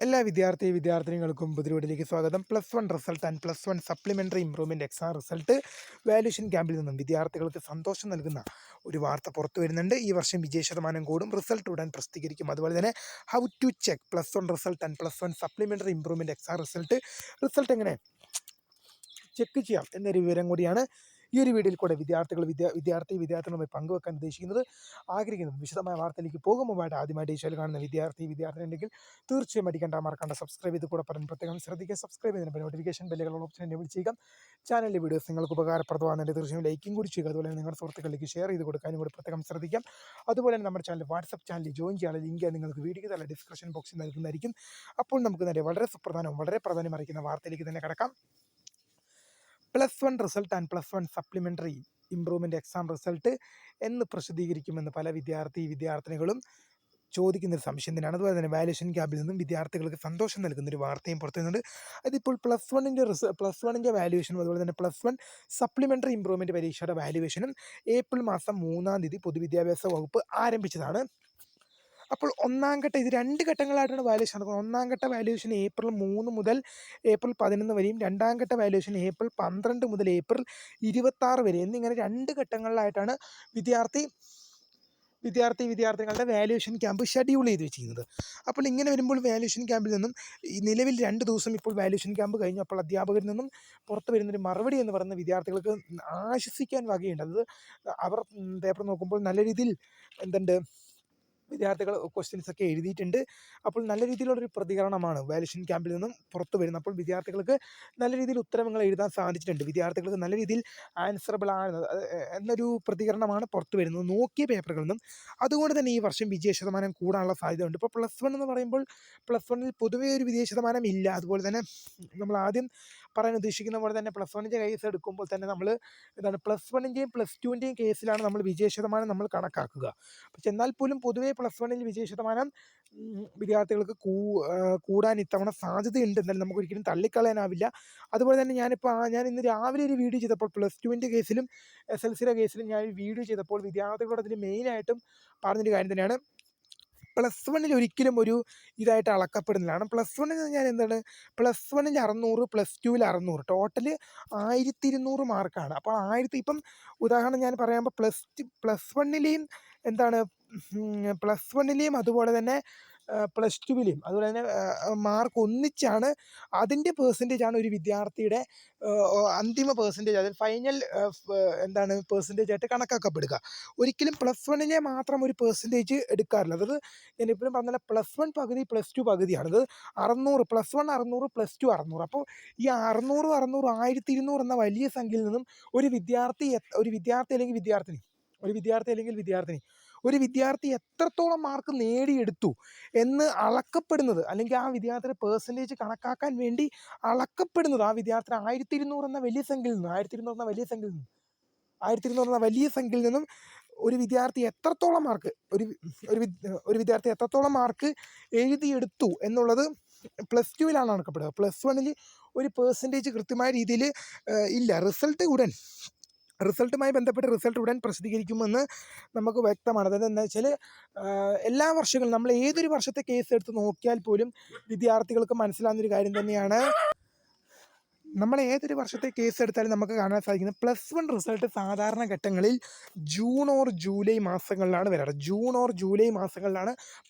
എല്ലാ വിദ്യാർത്ഥിനികൾക്കും പുതിയ സ്വാഗതം. +1 result and +1 supplementary improvement exam result valuation ക്യാമ്പിൽ നിന്നും വിദ്യാർത്ഥികൾക്ക് സന്തോഷം നൽകുന്ന ഒരു വാർത്ത പുറത്തു വരുന്നുണ്ട്. ഈ വർഷം വിജയശതമാനം കൂടും, റിസൾട്ട് ഉടൻ പ്രസിദ്ധീകരിക്കും. അതുപോലെ തന്നെ how to check +1 result and +1 supplementary improvement exam result എങ്ങനെ ചെക്ക് ചെയ്യാം എന്നൊരു വിവരം കൂടിയാണ് ഈ ഒരു വീഡിയോയിൽ കൂടെ വിദ്യാർത്ഥികളുമായി പങ്കുവെക്കാൻ ആഗ്രഹിക്കുന്നത്. വിശദമായ വാർത്തയിലേക്ക് പോകും മുമ്പായിട്ട് ആദ്യമായിട്ട് ഈ ചാനൽ കാണുന്ന വിദ്യാർത്ഥി ഉണ്ടെങ്കിൽ തീർച്ചയായും മറക്കണ്ട സബ്സ്ക്രൈബ് ചെയ്ത് കൂടെ പറഞ്ഞ് പ്രത്യേകം ശ്രദ്ധിക്കുക. സബ്സ്ക്രൈബ് ചെയ്യുന്നതിന് നോട്ടിഫിക്കേഷൻ ബെല്ലുകളുള്ള ഓപ്ഷൻ എനേബിൾ ചെയ്യുക. ചാനലിലെ വീഡിയോസ് നിങ്ങൾക്ക് ഉപകാരപ്രദമാകുന്നതിൻ്റെ തീർച്ചയായും ലൈക്കും കൂടി ചെയ്യുക. അതുപോലെ തന്നെ നിങ്ങളുടെ സുഹൃത്തുക്കളിലേക്ക് ഷെയർ ചെയ്ത് കൊടുക്കാനും കൂടി പ്രത്യേകം ശ്രദ്ധിക്കാം. അതുപോലെ തന്നെ നമ്മുടെ ചാനൽ വാട്സപ്പ് ചാനലിൽ ജോയിൻ ചെയ്യാനുള്ള ലിങ്ക് നിങ്ങൾക്ക് വീഡിയോയ്ക്ക് തന്നെ ഡിസ്ക്രിപ്ഷൻ ബോക്സിൽ നൽകുന്നതായിരിക്കും. അപ്പോൾ നമുക്ക് തന്നെ വളരെ പ്രാധാന്യം അറിയിക്കുന്ന വാർത്തയിലേക്ക് തന്നെ കടക്കാം. +1 result and +1 supplementary improvement exam result എന്ന് പ്രസിദ്ധീകരിക്കുമെന്ന് പല വിദ്യാർത്ഥിനികളും ചോദിക്കുന്നൊരു സംശയം തന്നെയാണ്. അതുപോലെ തന്നെ വാല്യുവേഷൻ ക്യാമ്പിൽ നിന്നും വിദ്യാർത്ഥികൾക്ക് സന്തോഷം നൽകുന്നൊരു വാർത്തയും പുറത്തു വരുന്നുണ്ട്. അതിപ്പോൾ +1ൻ്റെ വാല്യുവേഷനും അതുപോലെ തന്നെ +1 സപ്ലിമെൻ്ററി ഇംപ്രൂവ്മെൻ്റ് പരീക്ഷയുടെ വാല്യുവേഷനും ഏപ്രിൽ മാസം 3-ാം തീയതി പൊതുവിദ്യാഭ്യാസ വകുപ്പ് ആരംഭിച്ചതാണ്. അപ്പോൾ ഒന്നാം ഘട്ടം, ഇത് 2 ഘട്ടങ്ങളായിട്ടാണ് വാല്യുവേഷൻ നടക്കുന്നത്. ഒന്നാം ഘട്ട വാല്യുവേഷൻ ഏപ്രിൽ 3 മുതൽ ഏപ്രിൽ 11 വരെയും, രണ്ടാം ഘട്ട വാല്യുവേഷൻ ഏപ്രിൽ 12 മുതൽ ഏപ്രിൽ 26 വരെ എന്നിങ്ങനെ 2 ഘട്ടങ്ങളിലായിട്ടാണ് വിദ്യാർത്ഥികളുടെ വാല്യുവേഷൻ ക്യാമ്പ് ഷെഡ്യൂൾ ചെയ്ത് വെച്ചിരിക്കുന്നത്. അപ്പോൾ ഇങ്ങനെ വരുമ്പോൾ വാല്യുവേഷൻ ക്യാമ്പിൽ നിന്നും ഈ നിലവിൽ 2 ദിവസം ഇപ്പോൾ വാല്യുവേഷൻ ക്യാമ്പ് കഴിഞ്ഞു. അപ്പോൾ അധ്യാപകരിൽ നിന്നും പുറത്തു വരുന്നൊരു മറുപടി എന്ന് പറയുന്ന വിദ്യാർത്ഥികൾക്ക് ആശ്വസിക്കാൻ വകയുണ്ട്. അത് അവർ പേപ്പർ നോക്കുമ്പോൾ നല്ല രീതിയിൽ വിദ്യാർത്ഥികൾ ക്വസ്റ്റ്യൻസ് ഒക്കെ എഴുതിയിട്ടുണ്ട്. അപ്പോൾ നല്ല രീതിയിലുള്ളൊരു പ്രതികരണമാണ് വാല്യുവേഷൻ ക്യാമ്പിൽ നിന്നും പുറത്തു വരുന്നത്. അപ്പോൾ വിദ്യാർത്ഥികൾക്ക് നല്ല രീതിയിൽ ഉത്തരങ്ങൾ എഴുതാൻ സാധിച്ചിട്ടുണ്ട്. വിദ്യാർത്ഥികൾക്ക് നല്ല രീതിയിൽ ആൻസറബിൾ ആണ് എന്നൊരു പ്രതികരണമാണ് പുറത്തു വരുന്നത് നോക്കിയ പേപ്പറുകളിൽ നിന്നും. അതുകൊണ്ട് തന്നെ ഈ വർഷം വിജയശതമാനം കൂടാനുള്ള സാധ്യതയുണ്ട്. ഇപ്പോൾ +1 എന്ന് പറയുമ്പോൾ +1ൽ പൊതുവേ ഒരു വിജയശതമാനം ഇല്ല. അതുപോലെ തന്നെ നമ്മൾ ആദ്യം പറയാൻ ഉദ്ദേശിക്കുന്ന പോലെ തന്നെ +1ൻ്റെ കേസ് എടുക്കുമ്പോൾ തന്നെ നമ്മൾ +1ൻ്റെയും +2ൻ്റെയും കേസിലാണ് നമ്മൾ വിജയശതമാനം നമ്മൾ കണക്കാക്കുക. പക്ഷെ എന്നാൽ പോലും പൊതുവേ +1ൽ വിജയശതമാനം വിദ്യാർത്ഥികൾക്ക് കൂടാൻ ഇത്തവണ സാധ്യതയുണ്ട്. എന്നാലും നമുക്ക് ഒരിക്കലും തള്ളിക്കളയാനാവില്ല. അതുപോലെ തന്നെ ഞാൻ ഇന്ന് രാവിലെ ഒരു വീഡിയോ ചെയ്തപ്പോൾ +2ൻ്റെ കേസിലും SLCയുടെ കേസിലും ഞാൻ വീഡിയോ ചെയ്തപ്പോൾ വിദ്യാർത്ഥികളോട് അതിൽ മെയിനായിട്ടും പറഞ്ഞൊരു കാര്യം തന്നെയാണ്, +1ൽ ഒരിക്കലും ഒരു ഇതായിട്ട് അളക്കപ്പെടുന്നതാണ്. +1ൽ ഞാൻ +1ൽ 600, +2ൽ 600, ടോട്ടൽ 1200 മാർക്കാണ്. അപ്പോൾ ഇപ്പം ഉദാഹരണം ഞാൻ പറയുമ്പോൾ +1ലെയും +1ലെയും അതുപോലെ തന്നെ +2വിലെയും അതുപോലെ തന്നെ മാർക്ക് ഒന്നിച്ചാണ്, അതിൻ്റെ പെർസെൻറ്റേജാണ് ഒരു വിദ്യാർത്ഥിയുടെ അന്തിമ പെർസെൻറ്റേജ്, അതായത് ഫൈനൽ പെർസെൻറ്റേജ് ആയിട്ട് കണക്കാക്കപ്പെടുക. ഒരിക്കലും +1ലെ മാത്രം ഒരു പെർസെൻറ്റേജ് എടുക്കാറില്ല. അതായത് ഞാനിപ്പോഴും പറഞ്ഞ +1 പകുതി +2 പകുതിയാണ്. അത് 600, +1 600, +2 600. അപ്പോൾ ഈ 600 1200 എന്ന വലിയ സംഖ്യയിൽ നിന്നും ഒരു വിദ്യാർത്ഥി എത്രത്തോളം മാർക്ക് നേടിയെടുത്തു എന്ന് അളക്കപ്പെടുന്നത്, അല്ലെങ്കിൽ ആ വിദ്യാർത്ഥിയുടെ പെർസെൻറ്റേജ് കണക്കാക്കാൻ വേണ്ടി അളക്കപ്പെടുന്നത് ആ വിദ്യാർത്ഥി 1200 എന്ന വലിയ സംഖ്യയിൽ നിന്നും ഒരു വിദ്യാർത്ഥി എത്രത്തോളം മാർക്ക് എഴുതിയെടുത്തു എന്നുള്ളത് +2വിലാണ് അളക്കപ്പെടുക. +1ൽ ഒരു പെർസെൻറ്റേജ് കൃത്യമായ രീതിയിൽ ഇല്ല. റിസൾട്ടുമായി ബന്ധപ്പെട്ട് റിസൾട്ട് ഉടൻ പ്രസിദ്ധീകരിക്കുമെന്ന് നമുക്ക് വ്യക്തമാണ്. അതായത് എന്താ വെച്ചാൽ എല്ലാ വർഷങ്ങളും നമ്മൾ ഏതൊരു വർഷത്തെ കേസ് എടുത്ത് നോക്കിയാൽ പോലും വിദ്യാർത്ഥികൾക്ക് മനസ്സിലാകുന്നൊരു കാര്യം തന്നെയാണ്, നമ്മൾ ഏതൊരു വർഷത്തെ കേസ് എടുത്താലും നമുക്ക് കാണാൻ സാധിക്കുന്നത് +1 റിസൾട്ട് സാധാരണ ഘട്ടങ്ങളിൽ ജൂൺ ഓർ ജൂലൈ മാസങ്ങളിലാണ് വരാറ്.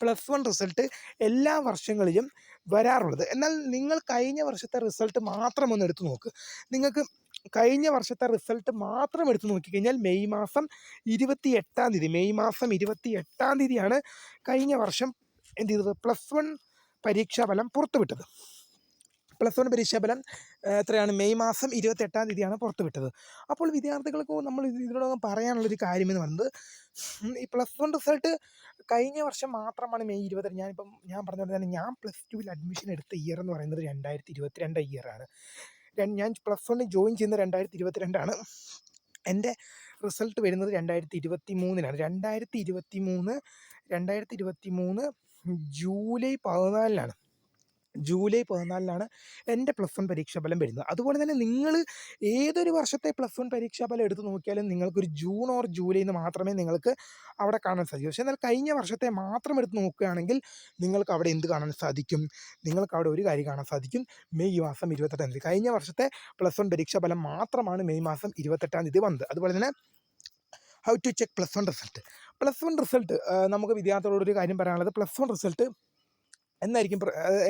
+1 റിസൾട്ട് എല്ലാ വർഷങ്ങളിലും വരാറുള്ളത്. എന്നാൽ നിങ്ങൾ കഴിഞ്ഞ വർഷത്തെ റിസൾട്ട് മാത്രം ഒന്ന് എടുത്തു നോക്ക്. നിങ്ങൾക്ക് കഴിഞ്ഞ വർഷത്തെ റിസൾട്ട് മാത്രം എടുത്തു നോക്കിക്കഴിഞ്ഞാൽ മെയ് മാസം 28-ാം തീയതിയാണ് കഴിഞ്ഞ വർഷം +1 പരീക്ഷാഫലം പുറത്തുവിട്ടത്. +1 പരീക്ഷാഫലം എത്രയാണ്? മെയ് മാസം 28-ാം തീയതിയാണ് പുറത്തുവിട്ടത്. അപ്പോൾ വിദ്യാർത്ഥികൾക്ക് നമ്മൾ ഇതിനോടൊപ്പം പറയാനുള്ളൊരു കാര്യമെന്ന് പറയുന്നത്, ഈ +1 റിസൾട്ട് കഴിഞ്ഞ വർഷം മാത്രമാണ് മെയ് 22. ഞാൻ പറഞ്ഞ പോലെ തന്നെ ഞാൻ +2വിൽ അഡ്മിഷൻ എടുത്ത ഇയർ എന്ന് പറയുന്നത് 2022 ഇയറാണ്. ഞാൻ +1 ജോയിൻ ചെയ്യുന്നത് 2022 എൻ്റെ റിസൾട്ട് വരുന്നത് 2023-ലാണ്. 2023 ജൂലൈ 14-ലാണ് ജൂലൈ 14 എൻ്റെ പ്ലസ് വൺ പരീക്ഷാഫലം വരുന്നത്. അതുപോലെ തന്നെ നിങ്ങൾ ഏതൊരു വർഷത്തെ പ്ലസ് വൺ പരീക്ഷാഫലം എടുത്ത് നോക്കിയാലും നിങ്ങൾക്കൊരു ജൂൺ ഓർ ജൂലൈ എന്ന് മാത്രമേ നിങ്ങൾക്ക് അവിടെ കാണാൻ സാധിക്കൂ. പക്ഷേ എന്നാൽ കഴിഞ്ഞ വർഷത്തെ മാത്രം എടുത്ത് നോക്കുകയാണെങ്കിൽ നിങ്ങൾക്ക് അവിടെ എന്ത് കാണാൻ സാധിക്കും? നിങ്ങൾക്ക് അവിടെ ഒരു കാര്യം കാണാൻ സാധിക്കും. മെയ് മാസം 28 കഴിഞ്ഞ വർഷത്തെ പ്ലസ് വൺ പരീക്ഷാഫലം മാത്രമാണ് മെയ് മാസം 28 വന്നത്. അതുപോലെ തന്നെ how to check plus one result. Plus one result നമുക്ക് വിദ്യാർത്ഥികളോടൊരു കാര്യം പറയാനുള്ളത്, പ്ലസ് വൺ റിസൾട്ട് എന്നായിരിക്കും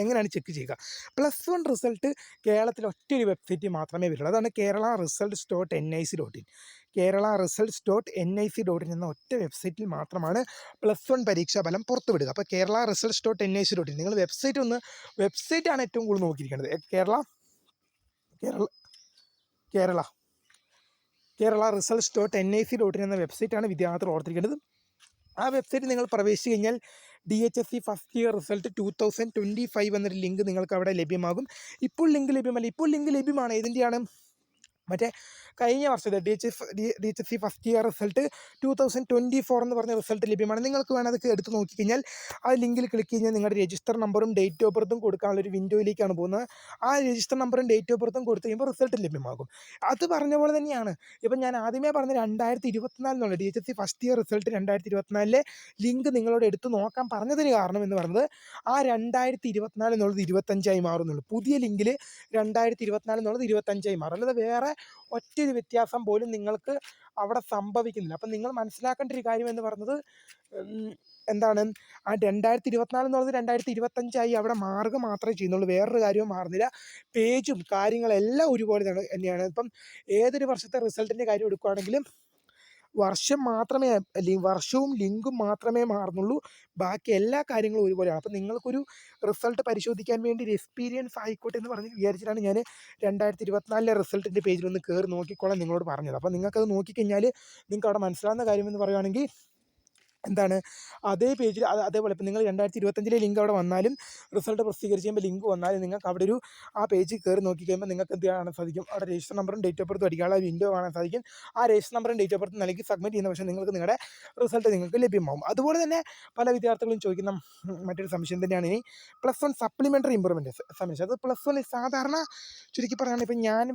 എങ്ങനെയാണ് ചെക്ക് ചെയ്യുക? പ്ലസ് വൺ റിസൾട്ട് കേരളത്തിൽ ഒറ്റൊരു വെബ്സൈറ്റിൽ മാത്രമേ വരുള്ളൂ. അതാണ് kerala-results.nic.in. kerala-results.nic.in എന്ന ഒറ്റ വെബ്സൈറ്റിൽ മാത്രമാണ് പ്ലസ് വൺ പരീക്ഷാഫലം പുറത്തുവിടുക. അപ്പോൾ kerala-results.nic.in നിങ്ങൾ വെബ്സൈറ്റാണ് ഏറ്റവും കൂടുതൽ നോക്കിയിരിക്കേണ്ടത്. kerala-results.nic.in എന്ന വെബ്സൈറ്റാണ് വിദ്യാർത്ഥികൾ ഓർത്തിരിക്കേണ്ടത്. ആ വെബ്സൈറ്റ് നിങ്ങൾ പ്രവേശിച്ച് കഴിഞ്ഞാൽ DHSC ഫസ്റ്റ് ഇയർ റിസൾട്ട് 2025 എന്നൊരു ലിങ്ക് നിങ്ങൾക്ക് അവിടെ ലഭ്യമാകും. ഇപ്പോൾ ലിങ്ക് ലഭ്യമല്ല. ഇപ്പോൾ ലിങ്ക് ലഭ്യമാണ്. ഏതിൻ്റെയാണ്? മറ്റേ കഴിഞ്ഞ വർഷത്തെ DHSC ഫസ്റ്റ് ഇയർ റിസൾട്ട് 2024 എന്ന് പറഞ്ഞ റിസൾട്ട് ലഭ്യമാണ്. നിങ്ങൾക്ക് വേണം അതൊക്കെ എടുത്ത് നോക്കിക്കഴിഞ്ഞാൽ ആ ലിങ്കിൽ ക്ലിക്ക് കഴിഞ്ഞാൽ നിങ്ങളുടെ രജിസ്റ്റർ നമ്പറും ഡേറ്റ് ഓഫ് ബർത്തും കൊടുക്കാനുള്ളൊരു വിൻഡോയിലേക്കാണ് പോകുന്നത്. ആ രജിസ്റ്റർ നമ്പറും ഡേറ്റ് ഓഫ് ബർത്തും കൊടുത്തു കഴിയുമ്പോൾ റിസൾട്ട് ലഭ്യമാകും. അത് പറഞ്ഞ പോലെ തന്നെയാണ് ഇപ്പം ഞാൻ ആദ്യമേ പറഞ്ഞ 2024 DHSC first year result 2024 link നിങ്ങളോട് എടുത്ത് നോക്കാൻ പറഞ്ഞതിന് കാരണം എന്ന് പറയുന്നത് ആ 2024 എന്നുള്ളത് 25 മാറുന്നുള്ളൂ. പുതിയ ലിങ്കിൽ 2024 എന്നുള്ളത് 25 മാറും. അല്ലാതെ വേറെ ഒറ്റൊരു വ്യത്യാസം പോലും നിങ്ങൾക്ക് അവിടെ സംഭവിക്കുന്നില്ല. അപ്പം നിങ്ങൾ മനസ്സിലാക്കേണ്ട ഒരു കാര്യം എന്ന് പറയുന്നത് എന്താണ്, ആ 2024 എന്നുള്ളത് 2025 അവിടെ മാറുക മാത്രമേ ചെയ്യുന്നുള്ളൂ. വേറൊരു കാര്യവും മാറുന്നില്ല. പേജും കാര്യങ്ങളെല്ലാം ഒരുപോലെ തന്നെയാണ്. ഇപ്പം ഏതൊരു വർഷത്തെ റിസൾട്ടിൻ്റെ കാര്യം എടുക്കുകയാണെങ്കിലും വർഷവും ലിങ്കും മാത്രമേ മാറുന്നുള്ളൂ. ബാക്കി എല്ലാ കാര്യങ്ങളും ഒരുപോലെയാണ്. അപ്പം നിങ്ങൾക്കൊരു റിസൾട്ട് പരിശോധിക്കാൻ വേണ്ടി ഒരു എക്സ്പീരിയൻസ് ആയിക്കോട്ടെ എന്ന് പറഞ്ഞ് വിചാരിച്ചിട്ടാണ് ഞാൻ 2024 റിസൾട്ടിൻ്റെ പേജിലൊന്ന് കയറി നോക്കിക്കോളാൻ നിങ്ങളോട് പറഞ്ഞത്. അപ്പോൾ നിങ്ങൾക്കത് നോക്കിക്കഴിഞ്ഞാൽ നിങ്ങൾക്ക് അവിടെ മനസ്സിലാവുന്ന കാര്യമെന്ന് പറയുകയാണെങ്കിൽ എന്താണ്, അതേ പേജിൽ അതേപോലെ ഇപ്പം നിങ്ങൾ 2025 ലിങ്ക് അവിടെ വന്നാലും റിസൾട്ട് പ്രസിദ്ധീകരിച്ച് കഴിയുമ്പോൾ ലിങ്ക് വന്നാലും നിങ്ങൾക്ക് അവിടെ ആ പേജിൽ കയറി നോക്കി കഴിയുമ്പോൾ നിങ്ങൾക്ക് എന്ത് കാണാൻ സാധിക്കും? അവിടെ രജിസ്റ്റർ നമ്പറും ഡേറ്റ് ഓഫ് ബർത്തും അടിക്കാനുള്ള വിൻഡോ കാണാൻ സാധിക്കും. ആ രജിസ്റ്റർ നമ്പറും ഡേറ്റ് ഓഫ് ബർത്തും നൽകി സബ്മിറ്റ് ചെയ്യുന്ന പക്ഷേ നിങ്ങൾക്ക് നിങ്ങളുടെ റിസൾട്ട് നിങ്ങൾക്ക് ലഭ്യമാകും. അതുപോലെ തന്നെ പല വിദ്യാർത്ഥികളും ചോദിക്കുന്ന മറ്റൊരു സംശയം തന്നെയാണ് ഇനി പ്ലസ് വൺ സപ്ലിമെൻ്ററി ഇമ്പ്രൂവ്മെൻറ്റ് സംബന്ധിച്ച്. അത് പ്ലസ് വൺ സാധാരണ ചുരുക്കി പറയുകയാണെങ്കിൽ ഇപ്പം ഞാൻ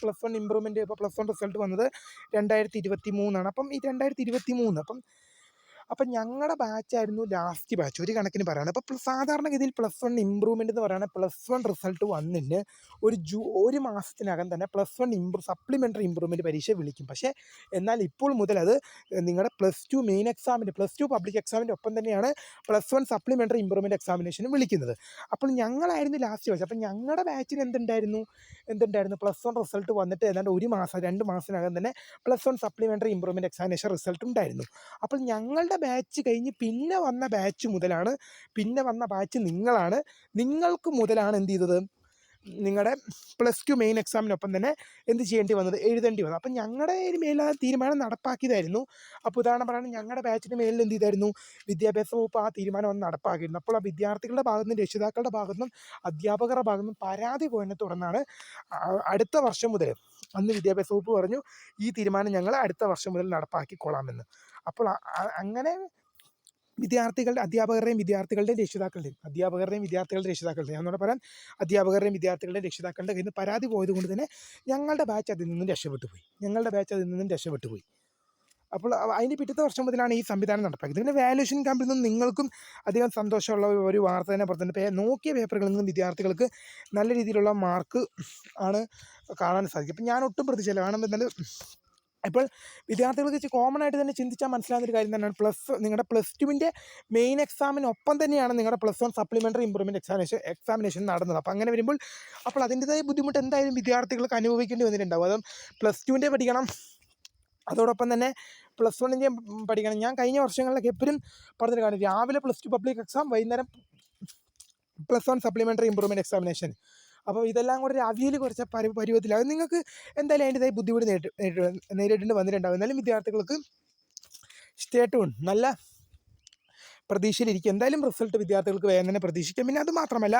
പ്ലസ് വൺ ഇമ്പ്രൂവ്മെൻറ്റ് ഇപ്പോൾ പ്ലസ് വൺ റിസൾട്ട് വന്നത് 2023 അപ്പം ഈ 2023 അപ്പം ഞങ്ങളുടെ ബാച്ചായിരുന്നു ലാസ്റ്റ് ബാച്ച് ഒരു കണക്കിന് പറയുകയാണ്. അപ്പോൾ സാധാരണഗതിയിൽ പ്ലസ് വൺ ഇമ്പ്രൂവ്മെൻ്റ് എന്ന് പറയുന്നത് പ്ലസ് വൺ റിസൾട്ട് വന്നിട്ട് ഒരു മാസത്തിനകം തന്നെ പ്ലസ് വൺ സപ്ലിമെൻ്ററി ഇമ്പ്രൂവ്മെൻറ്റ് പരീക്ഷ വിളിക്കും. പക്ഷേ എന്നാൽ ഇപ്പോൾ മുതൽ അത് നിങ്ങളുടെ പ്ലസ് ടു മെയിൻ എക്സാമിൻ്റെ പ്ലസ് ടു പബ്ലിക് എക്സാമിൻ്റെ ഒപ്പം തന്നെയാണ് പ്ലസ് വൺ സപ്ലിമെൻ്ററി ഇമ്പ്രൂവ്മെൻറ്റ് എക്സാമിനേഷനും വിളിക്കുന്നത്. അപ്പോൾ ഞങ്ങളായിരുന്നു ലാസ്റ്റ് ബാച്ച്. അപ്പം ഞങ്ങളുടെ ബാച്ചിന് എന്തുണ്ടായിരുന്നു പ്ലസ് വൺ റിസൾട്ട് വന്നിട്ട് ഏതാണ്ട് 2 മാസത്തിനകം തന്നെ plus one supplementary improvement examination result ഉണ്ടായിരുന്നു. അപ്പോൾ ഞങ്ങളുടെ ബാച്ച് കഴിഞ്ഞ് പിന്നെ വന്ന ബാച്ച് നിങ്ങൾക്ക് മുതലാണ് എന്ത് ചെയ്തത്, നിങ്ങളുടെ പ്ലസ് ടു മെയിൻ എക്സാമിനൊപ്പം തന്നെ എന്ത് ചെയ്യേണ്ടി വന്നത്, എഴുതേണ്ടി വന്നത്. അപ്പം ഞങ്ങളുടെ മേലിൽ ആ തീരുമാനം നടപ്പാക്കിയതായിരുന്നു. അപ്പോൾ ഉദാഹരണം പറയുകയാണെങ്കിൽ ഞങ്ങളുടെ ബാച്ചിൻ്റെ മേലിൽ എന്ത് ചെയ്തായിരുന്നു, വിദ്യാഭ്യാസ വകുപ്പ് ആ തീരുമാനം ഒന്ന് നടപ്പാക്കിയിരുന്നു. അപ്പോൾ ആ വിദ്യാർത്ഥികളുടെ ഭാഗത്തുനിന്നും രക്ഷിതാക്കളുടെ ഭാഗത്തുനിന്നും അധ്യാപകരുടെ ഭാഗത്തുനിന്നും പരാതി പോയതിനെ തുടർന്നാണ് അടുത്ത വർഷം മുതൽ അന്ന് വിദ്യാഭ്യാസ വകുപ്പ് പറഞ്ഞു ഈ തീരുമാനം ഞങ്ങൾ അടുത്ത വർഷം മുതൽ നടപ്പാക്കിക്കൊള്ളാമെന്ന്. അപ്പോൾ അങ്ങനെ അധ്യാപകരുടെയും വിദ്യാർത്ഥികളുടെയും രക്ഷിതാക്കളുടെയും ഞാനോട് പറയാം, അധ്യാപകരുടെയും വിദ്യാർത്ഥികളുടെയും രക്ഷിതാക്കളുടെ കയ്യിൽ നിന്ന് പരാതി പോയത് കൊണ്ട് തന്നെ ഞങ്ങളുടെ ബാച്ച് അതിൽ നിന്നും രക്ഷപ്പെട്ടു പോയി. അപ്പോൾ അതിൻ്റെ പിറ്റത്തെ വർഷം മുതലാണ് ഈ സംവിധാനം നടപ്പാക്കിയത്. പിന്നെ വാല്യുവേഷൻ ക്യാമ്പിൽ നിന്നും നിങ്ങൾക്കും അധികം സന്തോഷമുള്ള ഒരു വാർത്ത തന്നെ പുറത്തുണ്ട്. നോക്കിയ പേപ്പറുകളിൽ നിന്നും വിദ്യാർത്ഥികൾക്ക് നല്ല രീതിയിലുള്ള മാർക്ക് ആണ് കാണാൻ സാധിക്കും. അപ്പം ഞാൻ ഒട്ടും പ്രതീക്ഷയില്ല. കാരണം എന്നാൽ ഇപ്പോൾ വിദ്യാർത്ഥികൾക്ക് കോമൺ ആയിട്ട് തന്നെ ചിന്തിച്ചാൽ മനസ്സിലാകുന്നൊരു കാര്യം തന്നെയാണ്, നിങ്ങളുടെ പ്ലസ് ടുവിൻ്റെ മെയിൻ എക്സാമിനൊപ്പം തന്നെയാണ് നിങ്ങളുടെ plus one supplementary improvement examination നടന്നത്. അപ്പോൾ അങ്ങനെ വരുമ്പോൾ അതിൻ്റെതായ ബുദ്ധിമുട്ട് എന്തായാലും വിദ്യാർത്ഥികൾക്ക് അനുഭവിക്കേണ്ടി വന്നിട്ടുണ്ടാവും. അതും പ്ലസ് ടുവിൻ്റെ പഠിക്കണം, അതോടൊപ്പം തന്നെ പ്ലസ് വണ്ണിൻ്റെ പഠിക്കണം. ഞാൻ കഴിഞ്ഞ വർഷങ്ങളിലൊക്കെ എപ്പോഴും പറഞ്ഞൊരു കാര്യം, രാവിലെ പ്ലസ് ടു പബ്ലിക് എക്സാം, വൈകുന്നേരം plus one supplementary improvement examination. അപ്പോൾ ഇതെല്ലാം കൂടെ ഒരു അവിയൽ കുറച്ച പരുവത്തിലാകും. നിങ്ങൾക്ക് എന്തായാലും അതിൻ്റെതായ ബുദ്ധിമുട്ട് നേരിടേണ്ടി വന്നിട്ടുണ്ടാകും. എന്നാലും വിദ്യാർത്ഥികൾക്ക് സ്റ്റേ ട്യൂൺ, നല്ല പ്രതീക്ഷയിലിരിക്കും. എന്തായാലും റിസൾട്ട് വിദ്യാർത്ഥികൾക്ക് വേഗം തന്നെ പ്രതീക്ഷിക്കാം. പിന്നെ അത് മാത്രമല്ല,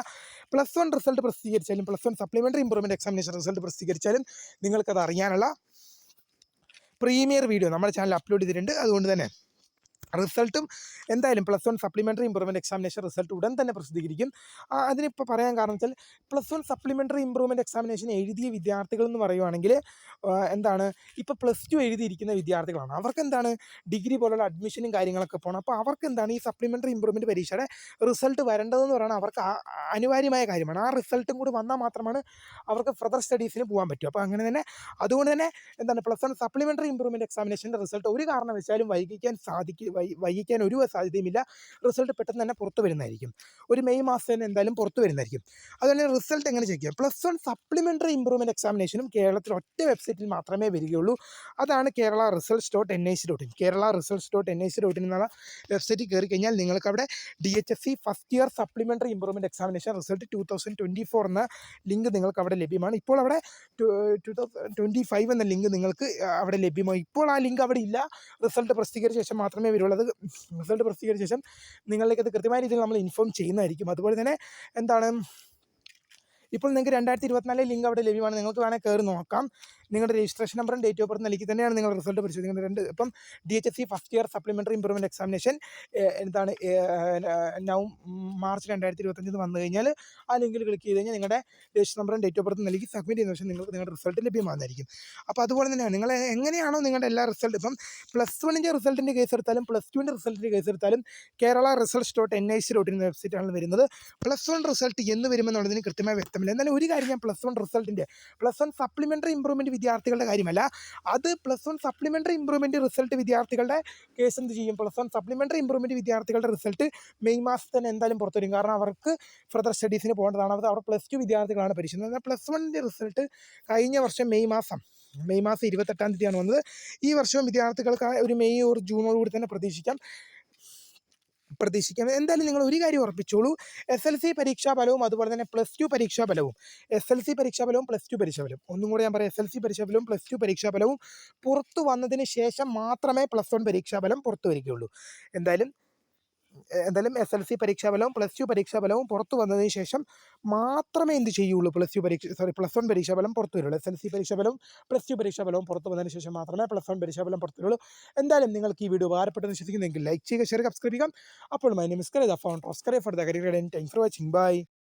പ്ലസ് വൺ റിസൾട്ട് പ്രസിദ്ധീകരിച്ചാലും plus one supplementary improvement examination result പ്രസിദ്ധീകരിച്ചാലും നിങ്ങൾക്കത് അറിയാനുള്ള പ്രീമിയർ വീഡിയോ നമ്മുടെ ചാനൽ അപ്ലോഡ് ചെയ്തിട്ടുണ്ട്. അതുകൊണ്ട് തന്നെ റിസൾട്ടും എന്തായാലും plus one supplementary improvement examination result ഉടൻ തന്നെ പ്രസിദ്ധീകരിക്കും. അതിനിപ്പോൾ പറയാൻ കാരണം വെച്ചാൽ plus one supplementary improvement examination എഴുതിയ വിദ്യാർത്ഥികൾ എന്ന് പറയുവാണെങ്കിൽ എന്താണ് ഇപ്പോൾ പ്ലസ് ടു എഴുതിയിരിക്കുന്ന വിദ്യാർത്ഥികളാണ്. അവർക്കെന്താണ് ഡിഗ്രി പോലുള്ള അഡ്മിഷനും കാര്യങ്ങളൊക്കെ പോകണം. അപ്പോൾ അവർക്കെന്താണ് ഈ സപ്ലിമെൻ്ററി ഇമ്പ്രൂവ്മെൻറ്റ് പരീക്ഷയുടെ റിസൾട്ട് വരേണ്ടതെന്ന് പറയുന്നത് അവർക്ക് അനിവാര്യമായ കാര്യമാണ്. ആ റിസൾട്ടും കൂടി വന്നാൽ മാത്രമാണ് അവർക്ക് ഫർദർ സ്റ്റഡീസിന് പോകാൻ പറ്റും. അപ്പോൾ അങ്ങനെ തന്നെ അതുകൊണ്ട് തന്നെ എന്താണ് പ്ലസ് വൺ സപ്ലിമെൻ്ററി ഇമ്പ്രൂവ്മെൻറ്റ് എക്സാമിനേഷൻ്റെ റിസൾട്ട് ഒരു കാരണവശാലും വൈകിക്കാൻ ഒരു സാധ്യതയുമില്ല. റിസൾട്ട് പെട്ടെന്ന് തന്നെ പുറത്തു വരുന്നതായിരിക്കും. ഒരു മെയ് മാസം തന്നെ എന്തായാലും പുറത്തു വരുന്നതായിരിക്കും. അതുപോലെ റിസൾട്ട് എങ്ങനെ ചെക്ക് ചെയ്യാം? പ്ലസ് വൺ സപ്ലിമെൻ്ററി ഇമ്പ്രൂവ്മെൻറ്റ് എക്സാമിനേഷനും കേരളത്തിൽ ഒറ്റ വെബ്സൈറ്റിൽ മാത്രമേ വരികയുള്ളൂ. അതാണ് Kerala results .nic.in. Kerala results .nic.in എന്നുള്ള വെബ്സൈറ്റിൽ കയറി കഴിഞ്ഞാൽ നിങ്ങൾക്ക് അവിടെ DHSC first year supplementary improvement examination result 2024 എന്ന ലിങ്ക് നിങ്ങൾക്ക് അവിടെ ലഭ്യമാണ്. ഇപ്പോൾ അവിടെ 2025 എന്ന ലിങ്ക് നിങ്ങൾക്ക് അവിടെ ലഭ്യമാണ്. ഇപ്പോൾ ആ ലിങ്ക് അവിടെ ഇല്ല. റിസൾട്ട് പ്രസിദ്ധീകരിച്ച ശേഷം മാത്രമേ വരുള്ളൂ. അത് റിസൾട്ട് പ്രസിദ്ധീകരിച്ച ശേഷം നിങ്ങളിലേക്ക് അത് കൃത്യമായ രീതിയിൽ നമ്മൾ ഇൻഫോം ചെയ്യുന്നതായിരിക്കും. അതുപോലെ തന്നെ എന്താണ് ഇപ്പോൾ നിങ്ങൾക്ക് 2024 ലിങ്ക് അവിടെ ലഭ്യമാണ്. നിങ്ങൾക്ക് വേണമെങ്കിൽ കയറി നോക്കാം. നിങ്ങളുടെ രജിസ്ട്രേഷൻ നമ്പറും ഡേറ്റ് ഓഫ് ബർത്ത് നൽകി തന്നെയാണ് നിങ്ങൾ റിസൾട്ട് പരിശോധിക്കുന്നത്. ഇപ്പം DHSC first year supplementary improvement examination എന്താണ് മാർച്ച് 2025 വന്നു കഴിഞ്ഞാൽ ആ ലിങ്കിൽ ക്ലിക്ക് ചെയ്ത് കഴിഞ്ഞാൽ നിങ്ങളുടെ രജിസ്ട്രേഷൻ നമ്പറും ഡേറ്റ് ഓഫ് ബർത്ത് നൽകി സബ്മിറ്റ് ചെയ്യുന്ന ശേഷം നിങ്ങൾക്ക് നിങ്ങളുടെ റിസൾട്ട് ലഭ്യമാകുന്നതായിരിക്കും. അപ്പോൾ അതുപോലെ തന്നെയാണ് നിങ്ങൾ എങ്ങനെയാണോ നിങ്ങളുടെ എല്ലാ റിസൾട്ട് ഇപ്പം പ്ലസ് വണ്ണിൻ്റെ റിസൾട്ടിൻ്റെ കേസ് എടുത്താലും പ്ലസ് ടുവിൻ്റെ റിസൾട്ടിൻ്റെ കേസ് എടുത്താലും കേരള റിസൾട്ട്സ് .nic.in വെബ്സൈറ്റാണ് വരുന്നത്. പ്ലസ് വൺ റിസൾട്ട് എന്ന് വരുമെന്നുള്ളതിന് കൃത്യമായ വ്യക്തമില്ല. എന്നാലും ഒരു കാര്യം ഞാൻ പ്ലസ് വൺ സപ്ലിമെൻ്ററി ഇമ്പ്രൂവ്മെൻറ്റ് വിദ്യാർത്ഥികളുടെ കാര്യമല്ല, അത് plus one supplementary improvement result വിദ്യാർത്ഥികളുടെ കേസ് എന്ത് ചെയ്യും? പ്ലസ് വൺ സപ്ലിമെൻ്ററി ഇമ്പ്രൂവ്മെൻറ്റ് വിദ്യാർത്ഥികളുടെ റിസൾട്ട് മെയ് മാസത്തിൽ തന്നെ എന്തായാലും പുറത്തു വരും. കാരണം അവർക്ക് ഫർദർ സ്റ്റഡീസിന് പോകേണ്ടതാണ്. അത് അവർ പ്ലസ് ടു വിദ്യാർത്ഥികളാണ് പരീക്ഷിക്കുന്നത്. എന്നാൽ പ്ലസ് വണ്ണിൻ്റെ റിസൾട്ട് കഴിഞ്ഞ വർഷം മെയ് മാസം 28-ാം തീയതിയാണ് വന്നത്. ഈ വർഷവും വിദ്യാർത്ഥികൾക്ക് ഒരു മെയ് ഓർ ജൂണോട് കൂടി തന്നെ പ്രതീക്ഷിക്കാം. എന്തായാലും നിങ്ങൾ ഒരു കാര്യം ഉറപ്പിച്ചോളൂ, SLC പരീക്ഷാഫലവും അതുപോലെ തന്നെ പ്ലസ് ടു പരീക്ഷാഫലവും പ്ലസ് ടു പരീക്ഷാഫലവും ഒന്നും കൂടെ ഞാൻ പറയാം. SLC പരീക്ഷാഫലവും പ്ലസ് ടു പരീക്ഷാഫലവും പുറത്തു വന്നതിന് ശേഷം മാത്രമേ പ്ലസ് വൺ പരീക്ഷാഫലം പുറത്തു വരികയുള്ളൂ. എന്തായാലും SLC പരീക്ഷാഫലവും പ്ലസ് ടു പരീക്ഷാഫലവും പുറത്തു വന്നതിന് ശേഷം മാത്രമേ എന്ത് ചെയ്യുള്ളൂ? പ്ലസ് വൺ പരീക്ഷാഫലം പുറത്തു വരുള്ളൂ. SLC പരീക്ഷാഫലവും പ്ലസ് ടു പരീക്ഷാഫലവും പുറത്തു വന്നതിന് ശേഷം മാത്രമേ പ്ലസ് വൺ പരീക്ഷാഫലം പുറത്തു വരുള്ളൂ. എന്തായാലും നിങ്ങൾക്ക് ഈ വീഡിയോ ഉപകാരപ്പെട്ടെന്ന് വിശ്വസിക്കുന്നെങ്കിൽ ലൈക്ക് ചെയ്യുക, ഷെയർ, സബ്സ്ക്രൈബ് ചെയ്യുക. അപ്പോൾ my name is Kareeda, founder of career for the career guidance. Thanks for watching. By.